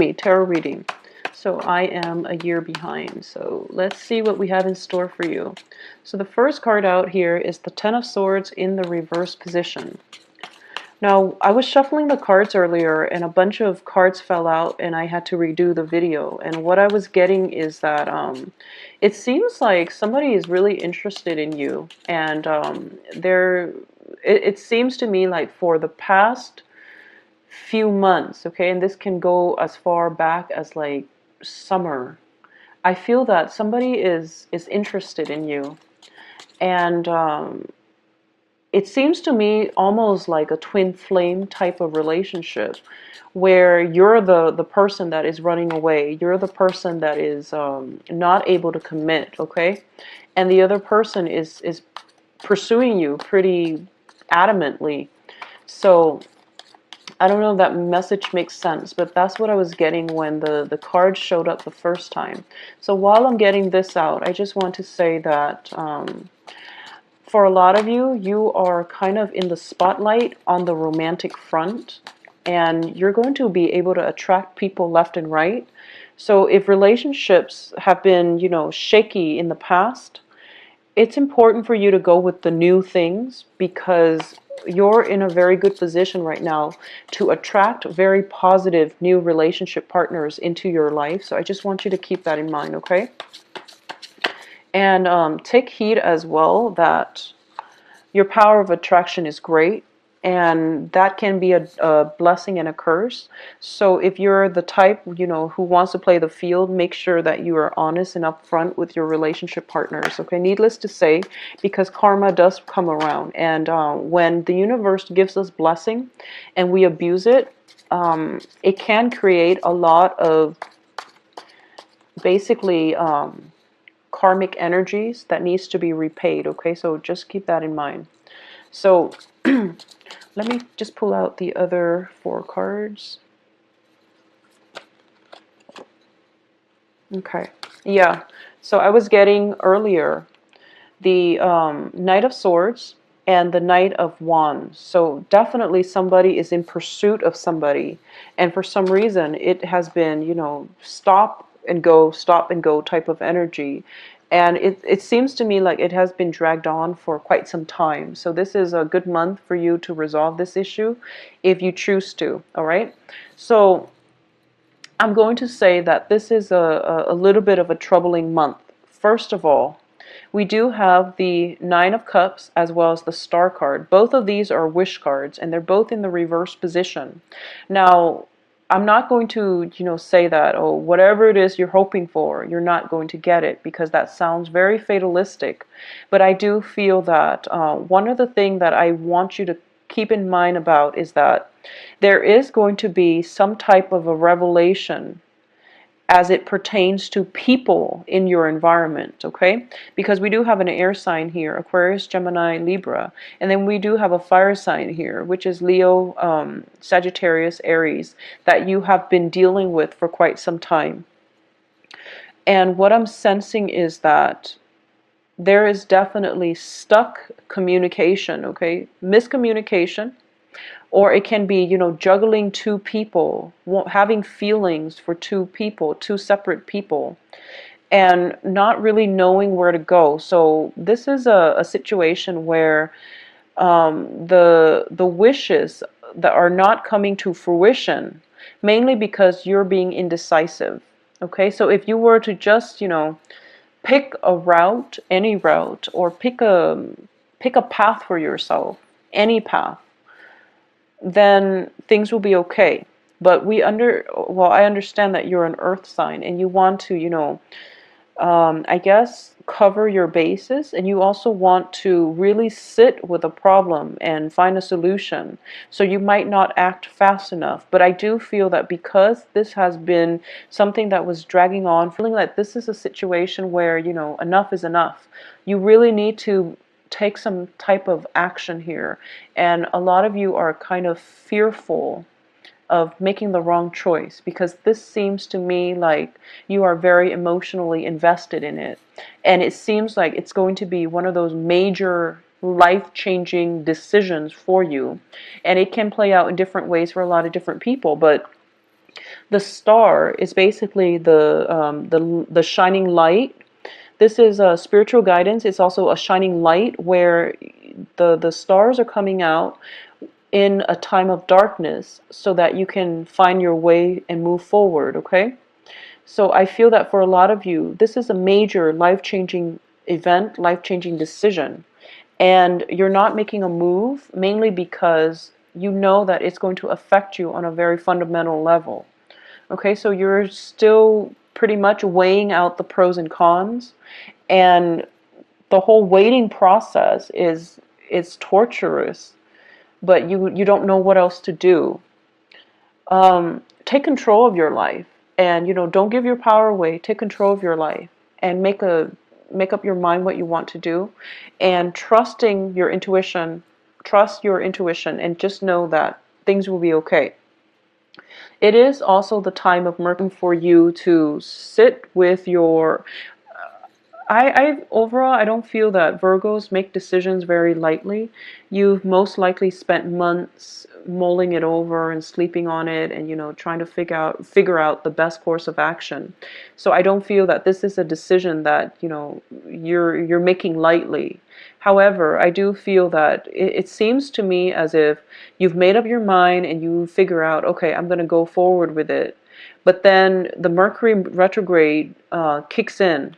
tarot reading. So I am a year behind. So let's see what we have in store for you. So the first card out here is the Ten of Swords in the reverse position. Now, I was shuffling the cards earlier and a bunch of cards fell out and I had to redo the video. And what I was getting is that it seems like somebody is really interested in you. And it seems to me like for the past few months, okay, and this can go as far back as like summer, I feel that somebody is interested in you. And it seems to me almost like a twin flame type of relationship where you're the person that is running away. You're the person that is not able to commit, okay? And the other person is pursuing you pretty adamantly. So I don't know if that message makes sense, but that's what I was getting when the card showed up the first time. So while I'm getting this out, I just want to say that for a lot of you, you are kind of in the spotlight on the romantic front, and you're going to be able to attract people left and right. So if relationships have been, shaky in the past, it's important for you to go with the new things because you're in a very good position right now to attract very positive new relationship partners into your life. So I just want you to keep that in mind, okay? And take heed as well that your power of attraction is great, and that can be a blessing and a curse. So if you're the type, who wants to play the field, make sure that you are honest and upfront with your relationship partners, okay? Needless to say, because karma does come around, and when the universe gives us blessing and we abuse it, it can create a lot of basically karmic energies that needs to be repaid, okay? So just keep that in mind. So let me just pull out the other 4 cards. Okay, yeah, so I was getting earlier the Knight of Swords and the Knight of Wands. So definitely somebody is in pursuit of somebody, and for some reason it has been, stop and go type of energy. And it seems to me like it has been dragged on for quite some time. So this is a good month for you to resolve this issue if you choose to, all right? So I'm going to say that this is a little bit of a troubling month. First of all, we do have the Nine of Cups as well as the Star card. Both of these are wish cards, and they're both in the reverse position. Now, I'm not going to, say that, oh, whatever it is you're hoping for, you're not going to get it, because that sounds very fatalistic. But I do feel that one of the things that I want you to keep in mind about is that there is going to be some type of a revelation as it pertains to people in your environment, okay? Because we do have an air sign here, Aquarius, Gemini, Libra, and then we do have a fire sign here, which is Leo, Sagittarius, Aries, that you have been dealing with for quite some time. And what I'm sensing is that there is definitely stuck communication, okay? Miscommunication. Or it can be, juggling 2 people, having feelings for 2 people, 2 separate people, and not really knowing where to go. So this is a situation where the wishes that are not coming to fruition, mainly because you're being indecisive. Okay, so if you were to just, pick a route, any route, or pick a path for yourself, any path, then things will be okay. But I understand that you're an earth sign and you want to, I guess, cover your bases, and you also want to really sit with a problem and find a solution. So you might not act fast enough. But I do feel that because this has been something that was dragging on, feeling like this is a situation where, enough is enough. You really need to take some type of action here. And a lot of you are kind of fearful of making the wrong choice, because this seems to me like you are very emotionally invested in it. And it seems like it's going to be one of those major life-changing decisions for you. And it can play out in different ways for a lot of different people. But The star is basically the shining light. This is a spiritual guidance. It's also a shining light where the stars are coming out in a time of darkness so that you can find your way and move forward, okay? So I feel that for a lot of you, this is a major life-changing event, life-changing decision. And you're not making a move mainly because you know that it's going to affect you on a very fundamental level. Okay, so you're still pretty much weighing out the pros and cons, and the whole waiting process is torturous, but you don't know what else to do. Take control of your life, and don't give your power away. Take control of your life and make up your mind what you want to do, and trusting your intuition. Trust your intuition, and just know that things will be okay. It is also the time of Mercury for you to sit with your overall, I don't feel that Virgos make decisions very lightly. You've most likely spent months mulling it over and sleeping on it, and trying to figure out the best course of action. So I don't feel that this is a decision that you're making lightly. However, I do feel that it seems to me as if you've made up your mind and you figure out, okay, I'm going to go forward with it. But then the Mercury retrograde kicks in,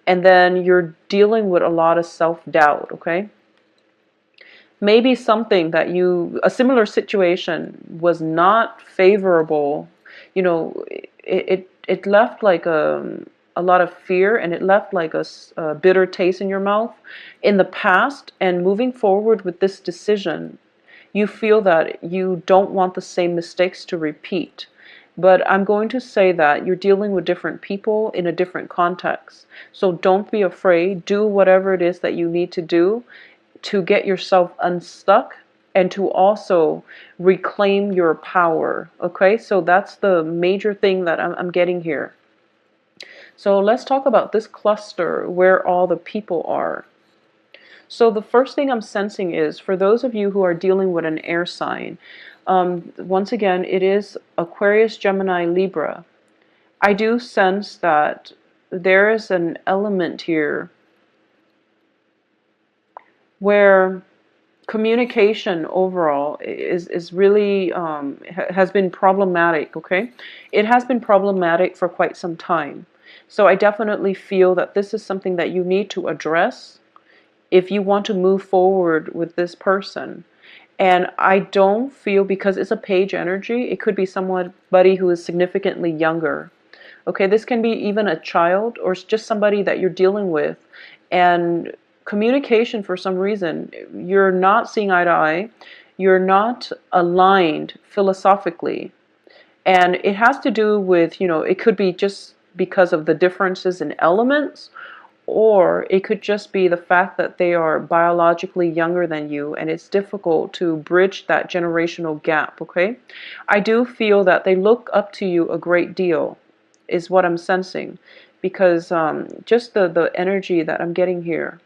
and then you're dealing with a lot of self-doubt, okay? Maybe something that a similar situation was not favorable, it left like a lot of fear, and it left like a bitter taste in your mouth in the past. And moving forward with this decision, you feel that you don't want the same mistakes to repeat. But I'm going to say that you're dealing with different people in a different context. So don't be afraid. Do whatever it is that you need to do to get yourself unstuck and to also reclaim your power. Okay, so that's the major thing that I'm getting here. So let's talk about this cluster where all the people are. So the first thing I'm sensing is, for those of you who are dealing with an air sign, once again, it is Aquarius, Gemini, Libra. I do sense that there is an element here where communication overall is really has been problematic, okay? It has been problematic for quite some time. So I definitely feel that this is something that you need to address if you want to move forward with this person. And I don't feel, because it's a page energy, it could be somebody who is significantly younger. Okay, this can be even a child or just somebody that you're dealing with. And communication, for some reason, you're not seeing eye to eye. You're not aligned philosophically. And it has to do with, it could be just because of the differences in elements, or it could just be the fact that they are biologically younger than you, and it's difficult to bridge that generational gap, okay? I do feel that they look up to you a great deal, is what I'm sensing, because just the energy that I'm getting here.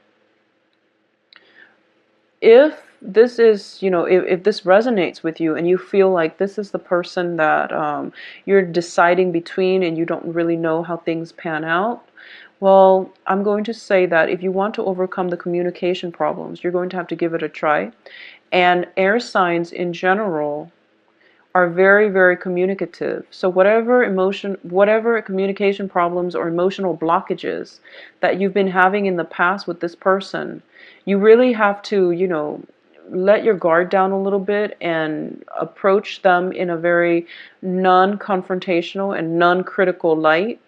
If this is, if this resonates with you and you feel like this is the person that you're deciding between and you don't really know how things pan out, well, I'm going to say that if you want to overcome the communication problems, you're going to have to give it a try. And air signs in general are very, very communicative. So whatever communication problems or emotional blockages that you've been having in the past with this person, you really have to, let your guard down a little bit and approach them in a very non-confrontational and non-critical light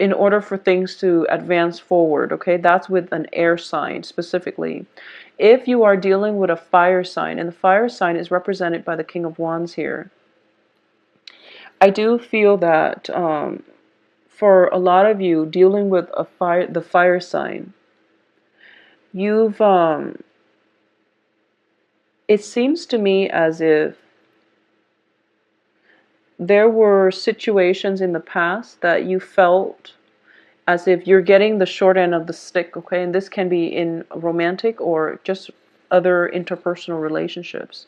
in order for things to advance forward, okay? That's with an air sign specifically. If you are dealing with a fire sign, and the fire sign is represented by the King of Wands here, I do feel that for a lot of you dealing with the fire sign, you've it seems to me as if there were situations in the past that you felt as if you're getting the short end of the stick, okay? And this can be in romantic or just other interpersonal relationships,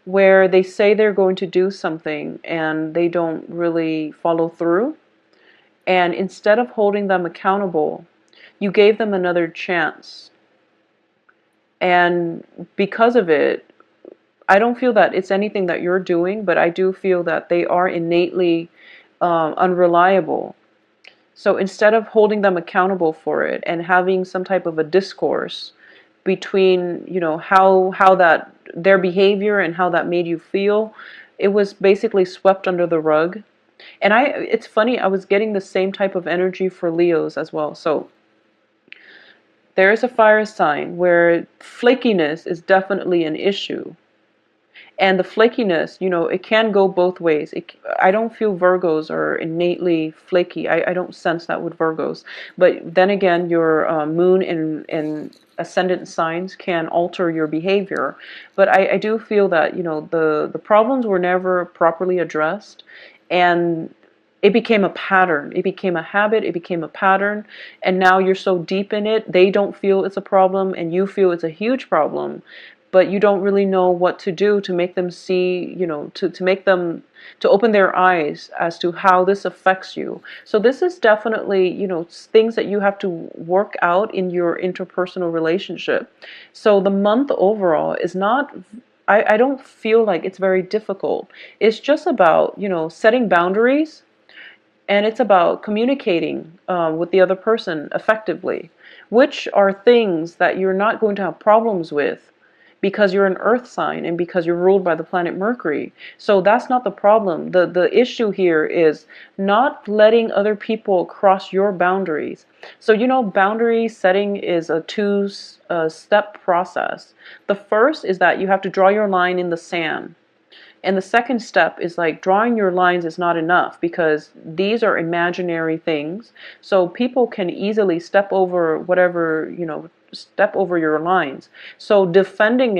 where they say they're going to do something and they don't really follow through. And instead of holding them accountable, you gave them another chance. And because of it, I don't feel that it's anything that you're doing, but I do feel that they are innately unreliable. So instead of holding them accountable for it and having some type of a discourse between, how that their behavior and how that made you feel, it was basically swept under the rug. And it's funny, I was getting the same type of energy for Leos as well. So there is a fire sign where flakiness is definitely an issue. And the flakiness, it can go both ways. I don't feel Virgos are innately flaky. I don't sense that with Virgos. But then again, your moon and ascendant signs can alter your behavior. But I do feel that, the problems were never properly addressed. And it became a pattern. It became a habit. It became a pattern. And now you're so deep in it, they don't feel it's a problem and you feel it's a huge problem. But you don't really know what to do to make them see, to make them, to open their eyes as to how this affects you. So this is definitely, things that you have to work out in your interpersonal relationship. So the month overall is not, I don't feel like it's very difficult. It's just about, setting boundaries, and it's about communicating with the other person effectively, which are things that you're not going to have problems with because you're an earth sign and because you're ruled by the planet Mercury. So that's not the problem. The issue here is not letting other people cross your boundaries. So, boundary setting is a two-step process. The first is that you have to draw your line in the sand. And the second step is like drawing your lines is not enough because these are imaginary things. So people can easily step over whatever, step over your lines. So defending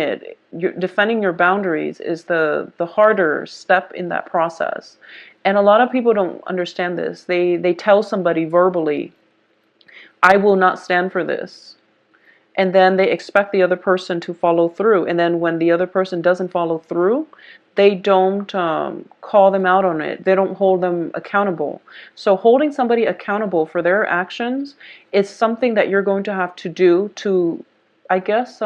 your boundaries is the harder step in that process. And a lot of people don't understand this. They tell somebody verbally, I will not stand for this. And then they expect the other person to follow through. And then when the other person doesn't follow through, they don't call them out on it. They don't hold them accountable. So holding somebody accountable for their actions is something that you're going to have to do to, I guess,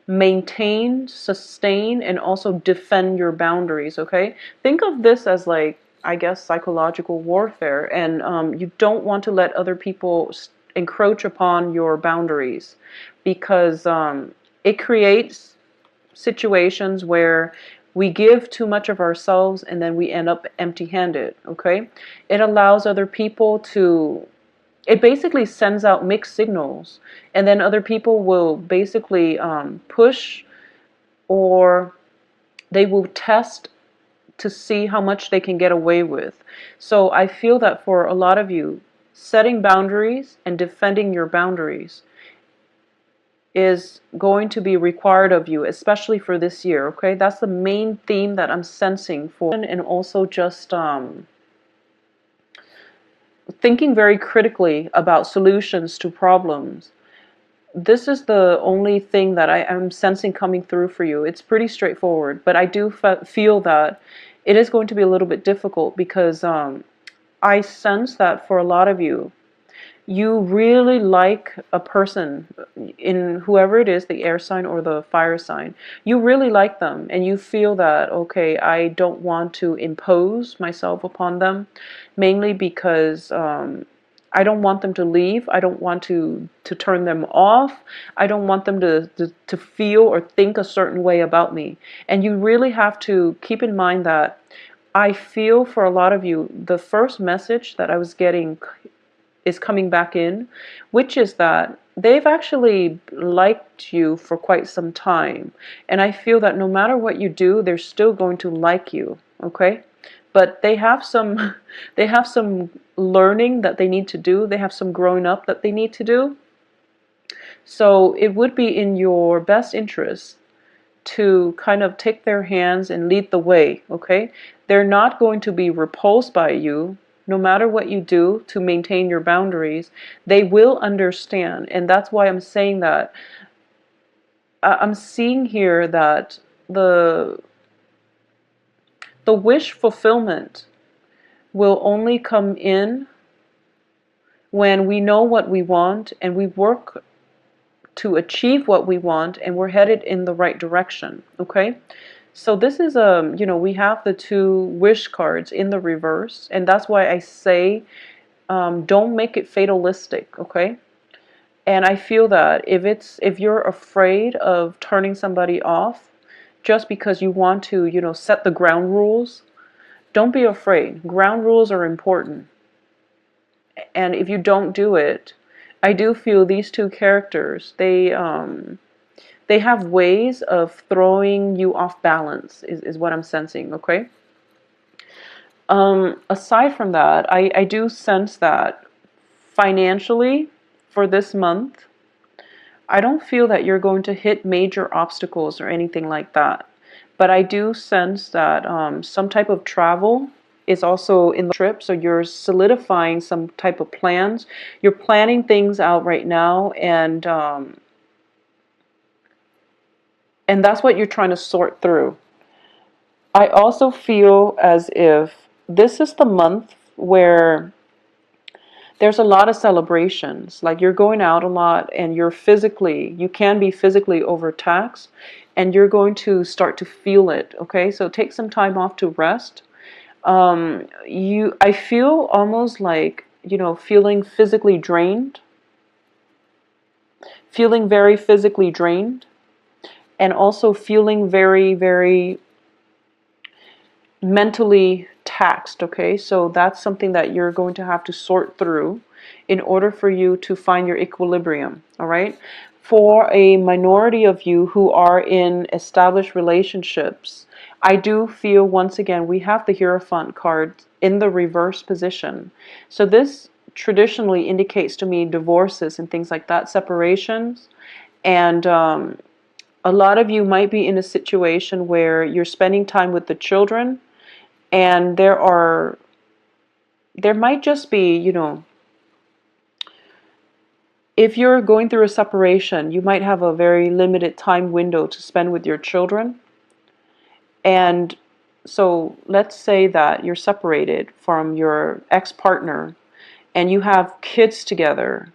maintain, sustain, and also defend your boundaries, okay? Think of this as like, I guess, psychological warfare. And you don't want to let other people encroach upon your boundaries because it creates situations where we give too much of ourselves and then we end up empty-handed, okay? It allows other people to, it basically sends out mixed signals, and then other people will basically push, or they will test to see how much they can get away with. So I feel that for a lot of you, setting boundaries and defending your boundaries is going to be required of you, especially for this year, okay? That's the main theme that I'm sensing for, and also just thinking very critically about solutions to problems. This is the only thing that I am sensing coming through for you. It's pretty straightforward, but I do feel that it is going to be a little bit difficult because I sense that for a lot of you, you really like a person, in whoever it is, the air sign or the fire sign. You really like them and you feel that, okay, I don't want to impose myself upon them, mainly because I don't want them to leave. I don't want to turn them off. I don't want them to feel or think a certain way about me. And you really have to keep in mind that I feel for a lot of you, the first message that I was getting is coming back in, which is that they've actually liked you for quite some time. And I feel that no matter what you do, they're still going to like you, okay? But they have some they have some learning that they need to do. They have some growing up that they need to do. So it would be in your best interest to kind of take their hands and lead the way, okay? They're not going to be repulsed by you. No matter what you do to maintain your boundaries, they will understand. And that's why I'm saying that I'm seeing here that The wish fulfillment will only come in when we know what we want and we work to achieve what we want and we're headed in the right direction. Okay? So this is we have the two wish cards in the reverse, and that's why I say don't make it fatalistic. Okay? And I feel that if you're afraid of turning somebody off just because you want to, set the ground rules, don't be afraid. Ground rules are important. And if you don't do it, I do feel these two characters, they have ways of throwing you off balance is what I'm sensing, okay? Aside from that, I do sense that financially for this month, I don't feel that you're going to hit major obstacles or anything like that. But I do sense that some type of travel is also in the trip. So you're solidifying some type of plans. You're planning things out right now, and that's what you're trying to sort through. I also feel as if this is the month where there's a lot of celebrations. Like you're going out a lot and you can be physically overtaxed and you're going to start to feel it. Okay, so take some time off to rest. I feel almost like, feeling physically drained, feeling very physically drained, and also feeling very, very mentally taxed. Okay, so that's something that you're going to have to sort through in order for you to find your equilibrium. All right, for a minority of you who are in established relationships, I do feel once again we have the Hierophant card in the reverse position. So this traditionally indicates to me divorces and things like that, separations. And a lot of you might be in a situation where you're spending time with the children, and there might just be, if you're going through a separation, you might have a very limited time window to spend with your children. And so let's say that you're separated from your ex-partner and you have kids together,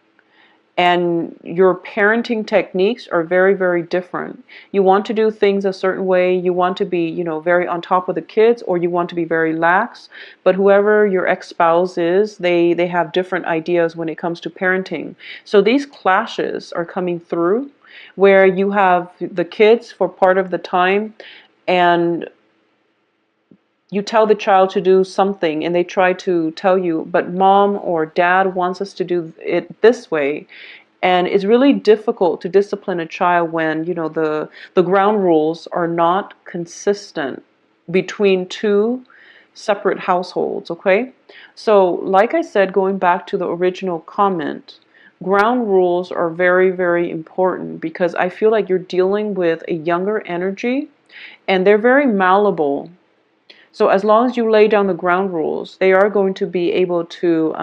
and your parenting techniques are very, very different. You want to do things a certain way. You want to be, very on top of the kids, or you want to be very lax. But whoever your ex-spouse is, they have different ideas when it comes to parenting. So these clashes are coming through where you have the kids for part of the time, and you tell the child to do something and they try to tell you, but mom or dad wants us to do it this way. And it's really difficult to discipline a child when, the ground rules are not consistent between two separate households, okay? So, like I said, going back to the original comment, ground rules are very, very important because I feel like you're dealing with a younger energy and they're very malleable. So as long as you lay down the ground rules, they are going to be able to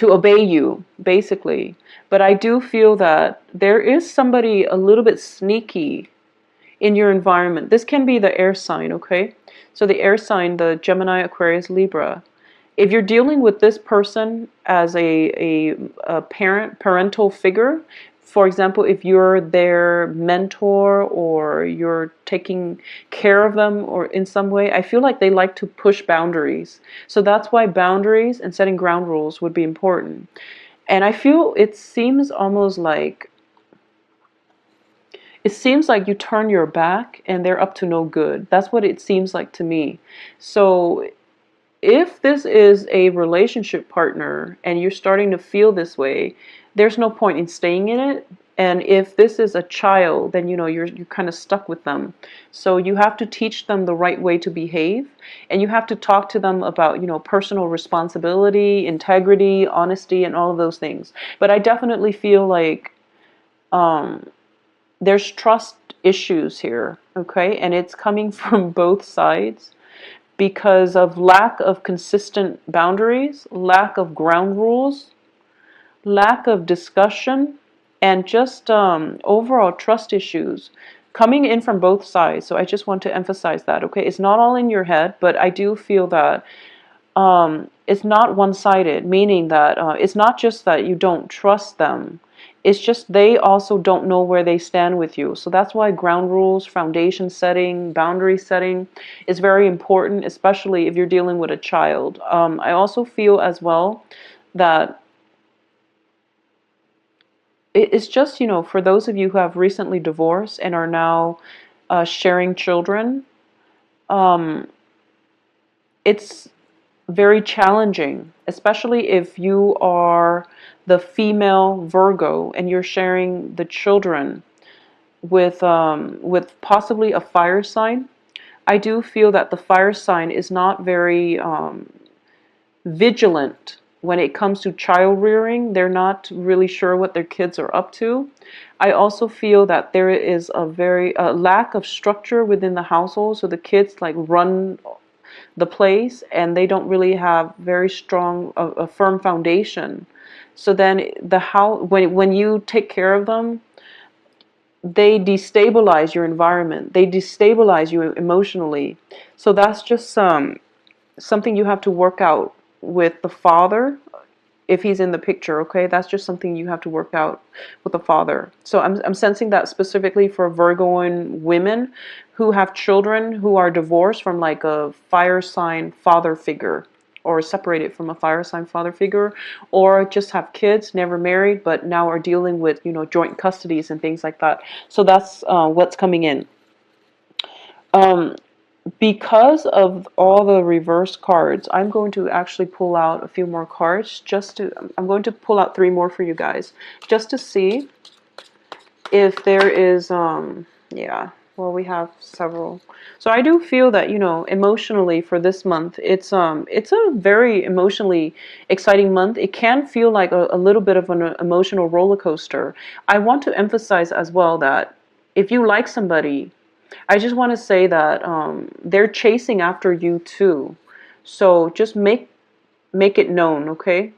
obey you, basically. But I do feel that there is somebody a little bit sneaky in your environment. This can be the air sign, okay? So the air sign, the Gemini, Aquarius, Libra. If you're dealing with this person as a parental figure, for example, if you're their mentor or you're taking care of them or in some way, I feel like they like to push boundaries. So that's why boundaries and setting ground rules would be important. And I feel it seems like you turn your back and they're up to no good. That's what it seems like to me. So if this is a relationship partner and you're starting to feel this way, there's no point in staying in it. And if this is a child, then you're kind of stuck with them. So you have to teach them the right way to behave, and you have to talk to them about personal responsibility, integrity, honesty, and all of those things. But I definitely feel like there's trust issues here, okay, and it's coming from both sides because of lack of consistent boundaries, lack of ground rules, lack of discussion, and just overall trust issues. coming in from both sides. So I just want to emphasize that, okay? It's not all in your head, but I do feel that it's not one-sided, meaning that it's not just that you don't trust them. It's just they also don't know where they stand with you. So that's why ground rules, foundation setting, boundary setting is very important, especially if you're dealing with a child. I also feel as well that it's just, you know, for those of you who have recently divorced and are now sharing children, it's very challenging, especially if you are the female Virgo and you're sharing the children with possibly a fire sign. I do feel that the fire sign is not very vigilant when it comes to child rearing. They're not really sure what their kids are up to. I also feel that there is a very lack of structure within the household, so the kids like run the place and they don't really have very strong a firm foundation. So then the how when you take care of them, they destabilize your environment, they destabilize you emotionally. So that's just something you have to work out with the father if he's in the picture, okay? That's just something you have to work out with the father. So I'm sensing that specifically for Virgoan women who have children who are divorced from like a fire sign father figure, or separated from a fire sign father figure, or just have kids, never married, but now are dealing with, you know, joint custodies and things like that. So that's what's coming in. Because of all the reverse cards, I'm going to actually pull out a few more cards I'm going to pull out 3 more for you guys, just to see if there is, yeah, well, we have several. So I do feel that, you know, emotionally for this month, it's a very emotionally exciting month. It can feel like a little bit of an emotional roller coaster. I want to emphasize as well that if you like somebody, I just want to say that they're chasing after you too. So just make it known, okay?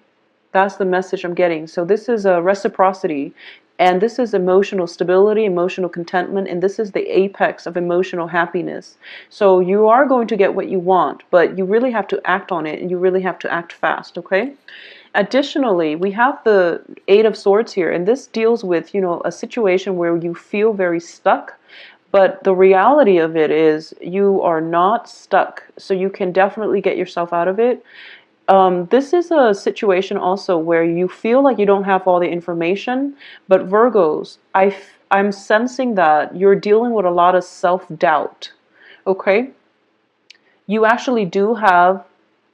That's the message I'm getting. So this is a reciprocity, and this is emotional stability, emotional contentment, and this is the apex of emotional happiness. So you are going to get what you want, but you really have to act on it, and you really have to act fast, okay? Additionally, we have the Eight of Swords here, and this deals with, you know, a situation where you feel very stuck. But the reality of it is you are not stuck, so you can definitely get yourself out of it. This is a situation also where you feel like you don't have all the information, but Virgos, I'm sensing that you're dealing with a lot of self-doubt, okay? You actually do have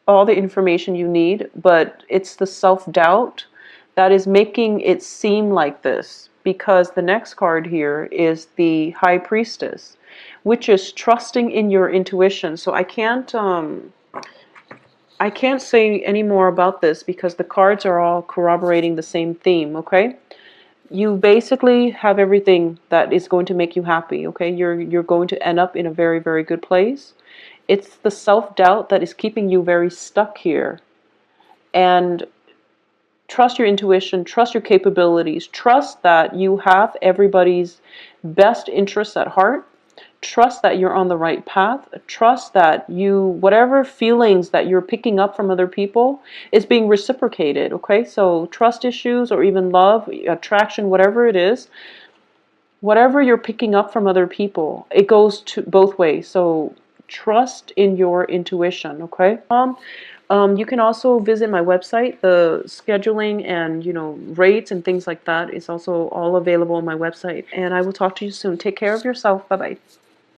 all the information you need, but it's the self-doubt that is making it seem like this, because the next card here is the High Priestess, which is trusting in your intuition. So I can't say any more about this because the cards are all corroborating the same theme, okay? You basically have everything that is going to make you happy, okay? You're going to end up in a very, very good place. It's the self-doubt that is keeping you very stuck here. And trust your intuition, trust your capabilities, trust that you have everybody's best interests at heart. Trust that you're on the right path. Trust that whatever feelings that you're picking up from other people is being reciprocated, okay? So trust issues or even love, attraction, whatever it is, whatever you're picking up from other people, it goes to both ways. So trust in your intuition, okay? You can also visit my website. The scheduling and, you know, rates and things like that is also all available on my website. And I will talk to you soon. Take care of yourself. Bye-bye.